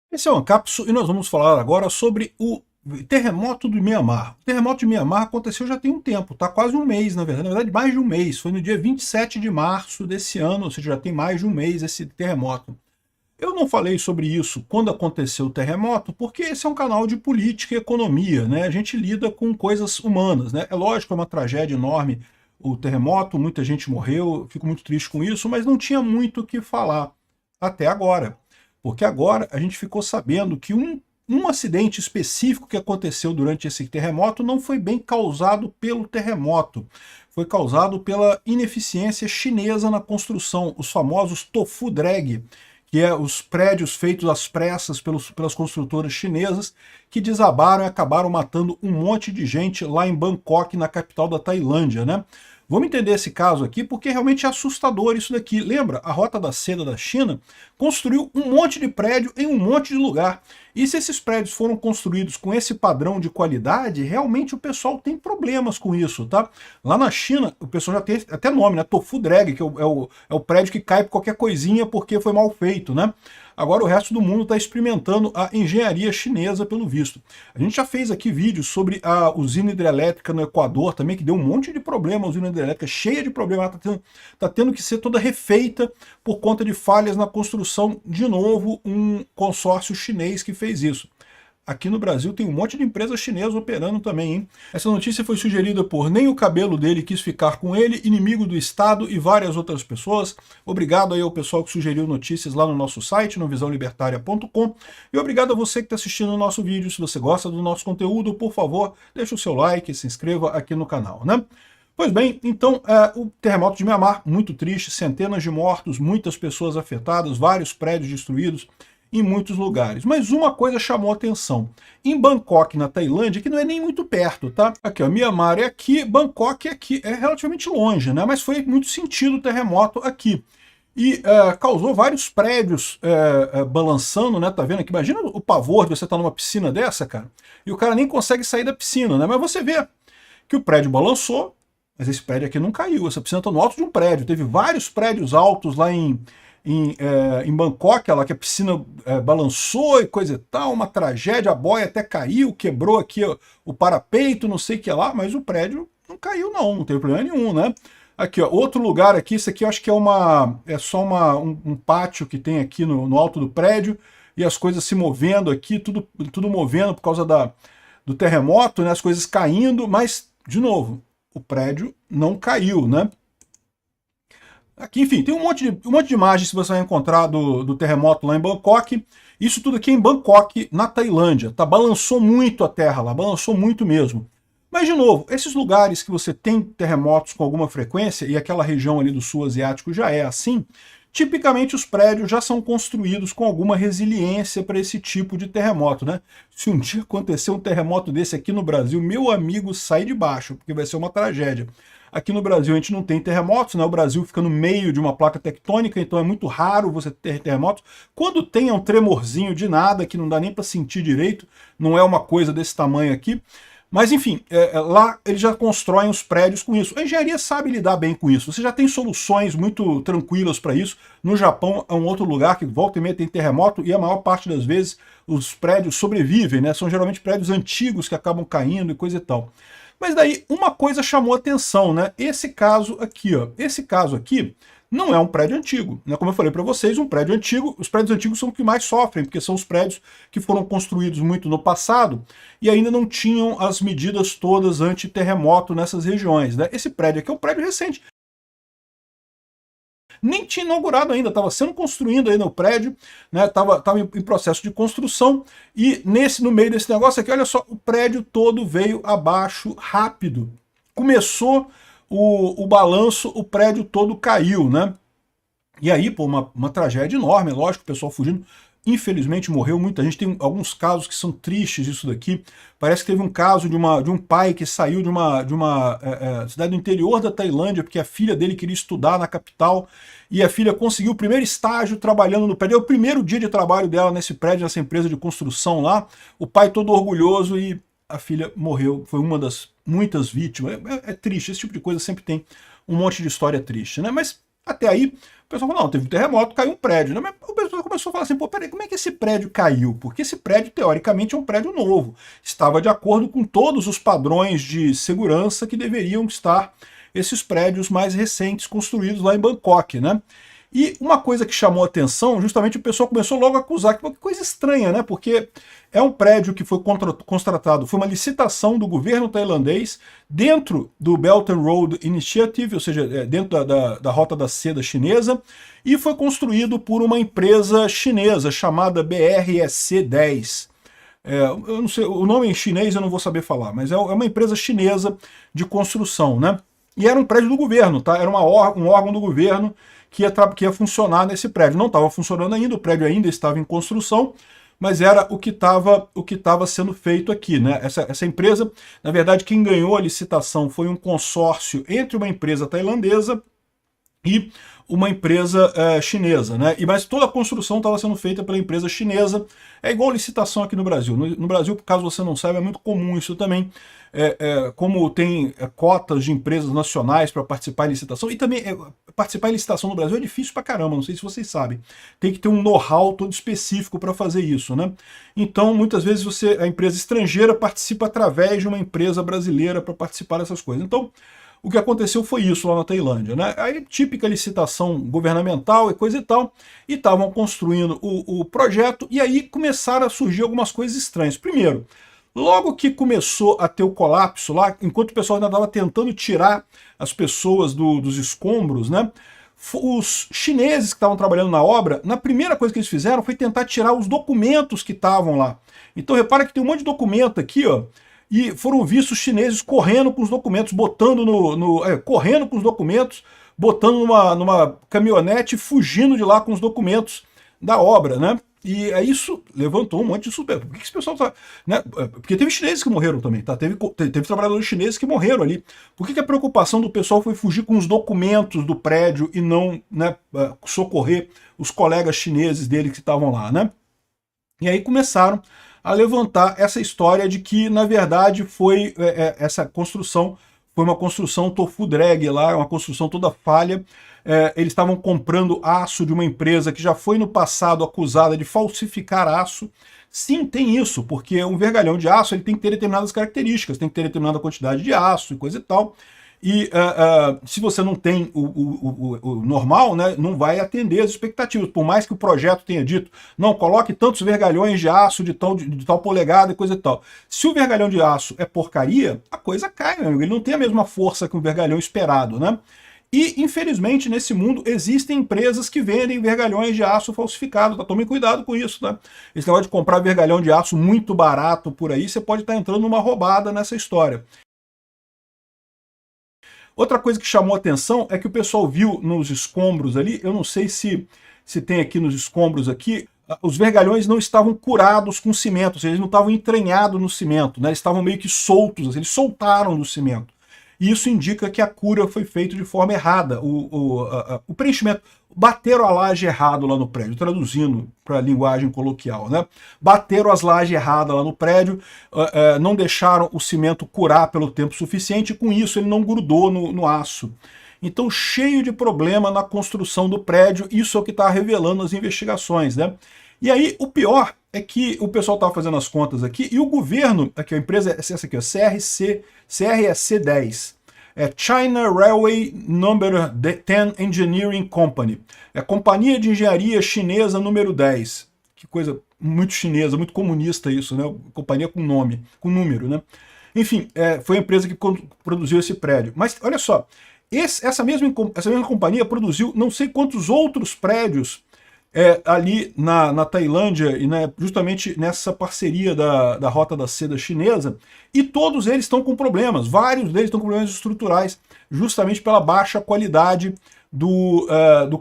Esse é o Ancapsu e nós vamos falar agora sobre o terremoto do Mianmar. O terremoto de Mianmar aconteceu já tem um tempo, tá? Quase um mês, na verdade mais de um mês. Foi no dia 27 de março desse ano, ou seja, já tem mais de um mês esse terremoto. Eu não falei sobre isso quando aconteceu o terremoto, porque esse é um canal de política e economia, né? A gente lida com coisas humanas, né? É lógico, é uma tragédia enorme o terremoto, muita gente morreu, fico muito triste com isso, mas não tinha muito o que falar até agora. Porque agora a gente ficou sabendo que um acidente específico que aconteceu durante esse terremoto não foi bem causado pelo terremoto, foi causado pela ineficiência chinesa na construção, os famosos tofu drag, que é os prédios feitos às pressas pelas construtoras chinesas, que desabaram e acabaram matando um monte de gente lá em Bangkok, na capital da Tailândia, né? Vamos entender esse caso aqui, porque realmente é assustador isso daqui. Lembra, a Rota da Seda da China construiu um monte de prédio em um monte de lugar. E se esses prédios foram construídos com esse padrão de qualidade, realmente o pessoal tem problemas com isso, tá? Lá na China, o pessoal já tem até nome, né? Tofu drag, que é o prédio que cai por qualquer coisinha porque foi mal feito, né? Agora o resto do mundo está experimentando a engenharia chinesa, pelo visto. A gente já fez aqui vídeos sobre a usina hidrelétrica no Equador também, que deu um monte de problema, a usina hidrelétrica cheia de problemas, está tendo que ser toda refeita por conta de falhas na construção. De novo, um consórcio chinês que fez isso. Aqui no Brasil tem um monte de empresas chinesas operando também, hein? Essa notícia foi sugerida por Nem o Cabelo Dele Quis Ficar Com Ele, Inimigo do Estado e várias outras pessoas. Obrigado aí ao pessoal que sugeriu notícias lá no nosso site, no visãolibertaria.com. E obrigado a você que está assistindo o nosso vídeo. Se você gosta do nosso conteúdo, por favor, deixe o seu like e se inscreva aqui no canal, né? Pois bem, então, o terremoto de Mianmar, muito triste, centenas de mortos, muitas pessoas afetadas, vários prédios destruídos em muitos lugares. Mas uma coisa chamou a atenção. Em Bangkok, na Tailândia, que não é nem muito perto, tá? Aqui, ó, Mianmar é aqui, Bangkok é aqui, é relativamente longe, né? Mas foi muito sentido o terremoto aqui. E causou vários prédios balançando, né? Tá vendo aqui? Imagina o pavor de você estar numa piscina dessa, cara, e o cara nem consegue sair da piscina, né? Mas você vê que o prédio balançou, mas esse prédio aqui não caiu, essa piscina está no alto de um prédio. Teve vários prédios altos lá em Bangkok, lá que a piscina balançou e coisa e tal, uma tragédia, a boia até caiu, quebrou aqui o parapeito, não sei o que lá, mas o prédio não caiu não teve problema nenhum, né? Aqui, ó, outro lugar aqui, isso aqui eu acho que é só um pátio que tem aqui no alto do prédio, e as coisas se movendo aqui, tudo movendo por causa do terremoto, né, as coisas caindo, mas, de novo, o prédio não caiu, né? Aqui, enfim, tem um monte de imagens que você vai encontrar do terremoto lá em Bangkok. Isso tudo aqui em Bangkok, na Tailândia. Tá? Balançou muito a terra lá, balançou muito mesmo. Mas, de novo, esses lugares que você tem terremotos com alguma frequência, e aquela região ali do sul asiático já é assim, tipicamente os prédios já são construídos com alguma resiliência para esse tipo de terremoto, né? Se um dia acontecer um terremoto desse aqui no Brasil, meu amigo, sai de baixo, porque vai ser uma tragédia. Aqui no Brasil a gente não tem terremotos, né? O Brasil fica no meio de uma placa tectônica, então é muito raro você ter terremotos. Quando tem é um tremorzinho de nada, que não dá nem para sentir direito, não é uma coisa desse tamanho aqui. Mas enfim, lá eles já constroem os prédios com isso. A engenharia sabe lidar bem com isso. Você já tem soluções muito tranquilas para isso. No Japão é um outro lugar que volta e meia tem terremoto e a maior parte das vezes os prédios sobrevivem, né? São geralmente prédios antigos que acabam caindo e coisa e tal. Mas daí uma coisa chamou atenção, né? Esse caso aqui, ó. Esse caso aqui não é um prédio antigo, né? Como eu falei para vocês, um prédio antigo, os prédios antigos são os que mais sofrem, porque são os prédios que foram construídos muito no passado e ainda não tinham as medidas todas anti-terremoto nessas regiões, né? Esse prédio aqui é um prédio recente. Nem tinha inaugurado ainda, estava sendo construído ainda o prédio, né? Tava em processo de construção, e no meio desse negócio aqui, olha só, o prédio todo veio abaixo rápido. Começou o balanço, o prédio todo caiu, né? E aí, pô, uma tragédia enorme, lógico, o pessoal fugindo. Infelizmente morreu muita gente, tem alguns casos que são tristes isso daqui. Parece que teve um caso de um pai que saiu de uma cidade do interior da Tailândia, porque a filha dele queria estudar na capital, e a filha conseguiu o primeiro estágio trabalhando no prédio. É o primeiro dia de trabalho dela nesse prédio, nessa empresa de construção lá. O pai todo orgulhoso e a filha morreu, foi uma das muitas vítimas. É triste, esse tipo de coisa sempre tem um monte de história triste, né? Mas até aí, O pessoal falou, não, teve um terremoto, caiu um prédio, né? Mas o pessoal começou a falar assim, pô, peraí, como é que esse prédio caiu? Porque esse prédio, teoricamente, é um prédio novo. Estava de acordo com todos os padrões de segurança que deveriam estar esses prédios mais recentes construídos lá em Bangkok, né? E uma coisa que chamou a atenção, justamente o pessoal começou logo a acusar, que coisa estranha, né? Porque é um prédio que foi contratado, foi uma licitação do governo tailandês dentro do Belt and Road Initiative, ou seja, dentro da Rota da Seda chinesa, e foi construído por uma empresa chinesa chamada BRSC-10. Eu não sei, o nome em chinês eu não vou saber falar, mas é uma empresa chinesa de construção, né? E era um prédio do governo, tá? Era um órgão do governo que ia funcionar nesse prédio. Não estava funcionando ainda, o prédio ainda estava em construção, mas era o que estava sendo feito aqui, né? Essa empresa, na verdade, quem ganhou a licitação foi um consórcio entre uma empresa tailandesa e uma empresa chinesa, né? Mas toda a construção estava sendo feita pela empresa chinesa. É igual licitação aqui no Brasil. No Brasil, caso você não saiba, é muito comum isso também. Como tem cotas de empresas nacionais para participar em licitação, e também participar em licitação no Brasil é difícil pra caramba, não sei se vocês sabem. Tem que ter um know-how todo específico para fazer isso, né? Então, muitas vezes a empresa estrangeira participa através de uma empresa brasileira para participar dessas coisas. Então, o que aconteceu foi isso lá na Tailândia, né? Aí, típica licitação governamental e coisa e tal, e estavam construindo o projeto, e aí começaram a surgir algumas coisas estranhas. Primeiro, logo que começou a ter o colapso lá, enquanto o pessoal ainda estava tentando tirar as pessoas dos escombros, né? Os chineses que estavam trabalhando na obra, na primeira coisa que eles fizeram foi tentar tirar os documentos que estavam lá. Então repara que tem um monte de documento aqui, ó, e foram vistos chineses correndo com os documentos, correndo com os documentos, botando numa caminhonete e fugindo de lá com os documentos da obra, né? E isso levantou um monte de suspeita. Por que esse pessoal tá, né? Porque teve chineses que morreram também, tá? Teve trabalhadores chineses que morreram ali. Por que a preocupação do pessoal foi fugir com os documentos do prédio e não, né, socorrer os colegas chineses dele que estavam lá, né? E aí começaram a levantar essa história de que, na verdade, essa construção foi uma construção tofu drag lá, uma construção toda falha. Eles estavam comprando aço de uma empresa que já foi no passado acusada de falsificar aço. Sim, tem isso, porque um vergalhão de aço ele tem que ter determinadas características, tem que ter determinada quantidade de aço e coisa e tal. E se você não tem o normal, né, não vai atender as expectativas, por mais que o projeto tenha dito, não, coloque tantos vergalhões de aço de tal polegada e coisa e tal. Se o vergalhão de aço é porcaria, a coisa cai, meu amigo, ele não tem a mesma força que um vergalhão esperado, né? E, infelizmente, nesse mundo existem empresas que vendem vergalhões de aço falsificado, tá? Tomem cuidado com isso, tá? Esse negócio de comprar vergalhão de aço muito barato por aí, você pode estar entrando numa roubada nessa história. Outra coisa que chamou a atenção é que o pessoal viu nos escombros ali, eu não sei se tem aqui nos escombros aqui, os vergalhões não estavam curados com cimento, ou seja, eles não estavam entranhados no cimento, né? Eles estavam meio que soltos, assim, eles soltaram do cimento. E isso indica que a cura foi feita de forma errada. O preenchimento, bateram a laje errado lá no prédio, traduzindo para a linguagem coloquial, né? Bateram as lajes erradas lá no prédio, não deixaram o cimento curar pelo tempo suficiente, e com isso ele não grudou no aço. Então, cheio de problema na construção do prédio, isso é o que está revelando as investigações, né? E aí, o pior é que o pessoal estava fazendo as contas aqui, e o governo, aqui a empresa, essa aqui, ó, CRSC10, China Railway Number 10 Engineering Company, é a Companhia de Engenharia Chinesa número 10. Que coisa muito chinesa, muito comunista isso, né? Companhia com nome, com número, né? Enfim, foi a empresa que produziu esse prédio. Mas, olha só, essa mesma companhia produziu não sei quantos outros prédios ali na Tailândia, e justamente nessa parceria da Rota da Seda chinesa, e todos eles estão com problemas, vários deles estão com problemas estruturais, justamente pela baixa qualidade do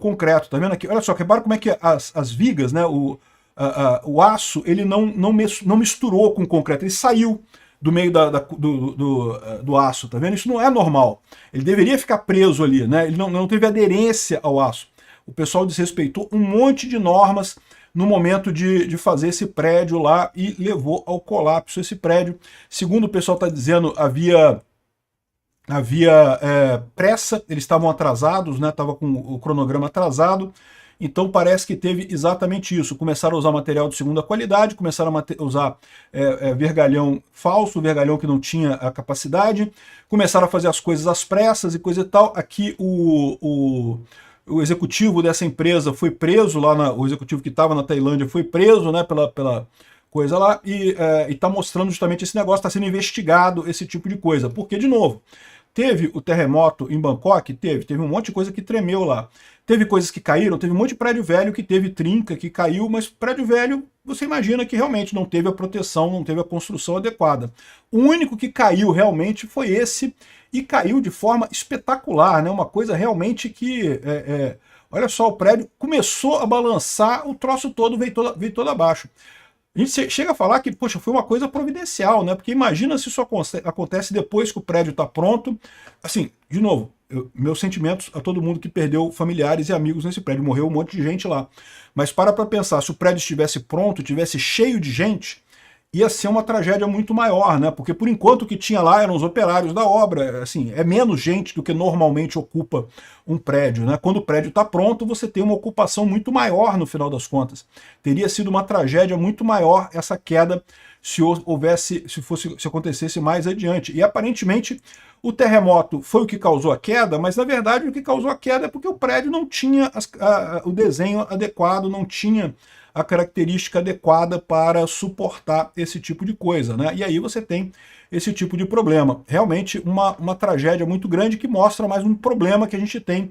concreto. Tá vendo aqui? Olha só, repara como é que as vigas, né, o aço, ele não misturou com o concreto, ele saiu do meio do aço, tá vendo? Isso não é normal. Ele deveria ficar preso ali, né? Ele não teve aderência ao aço. O pessoal desrespeitou um monte de normas no momento de fazer esse prédio lá e levou ao colapso esse prédio. Segundo o pessoal está dizendo, havia havia pressa, eles estavam atrasados, né? Estava com o cronograma atrasado, então parece que teve exatamente isso. Começaram a usar material de segunda qualidade, começaram a usar vergalhão falso, vergalhão que não tinha a capacidade, começaram a fazer as coisas às pressas e coisa e tal. Aqui o executivo dessa empresa foi preso lá, o executivo que estava na Tailândia foi preso, né, pela coisa lá, e está mostrando justamente esse negócio, está sendo investigado esse tipo de coisa. Porque, de novo, teve o terremoto em Bangkok? Teve um monte de coisa que tremeu lá. Teve coisas que caíram, teve um monte de prédio velho que teve trinca, que caiu, mas prédio velho, você imagina que realmente não teve a proteção, não teve a construção adequada. O único que caiu realmente foi esse, e caiu de forma espetacular, né? Uma coisa realmente que... olha só, o prédio começou a balançar, o troço todo veio todo abaixo. A gente chega a falar que, poxa, foi uma coisa providencial, né? Porque imagina se isso acontece depois que o prédio está pronto. Assim, de novo, meus sentimentos a todo mundo que perdeu familiares e amigos nesse prédio. Morreu um monte de gente lá. Mas para pensar, se o prédio estivesse pronto, estivesse cheio de gente, ia ser uma tragédia muito maior, né? Porque por enquanto o que tinha lá eram os operários da obra, assim, é menos gente do que normalmente ocupa um prédio, né? Quando o prédio está pronto, você tem uma ocupação muito maior no final das contas. Teria sido uma tragédia muito maior essa queda se acontecesse mais adiante. E aparentemente o terremoto foi o que causou a queda, mas na verdade o que causou a queda é porque o prédio não tinha o desenho adequado, não tinha a característica adequada para suportar esse tipo de coisa, né? E aí você tem esse tipo de problema. Realmente uma tragédia muito grande que mostra mais um problema que a gente tem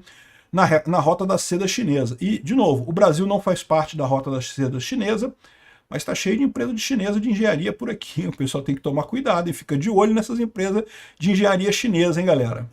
na Rota da Seda Chinesa. E, de novo, o Brasil não faz parte da Rota da Seda Chinesa, mas está cheio de empresa chinesa de engenharia por aqui. O pessoal tem que tomar cuidado e fica de olho nessas empresas de engenharia chinesa, hein, galera?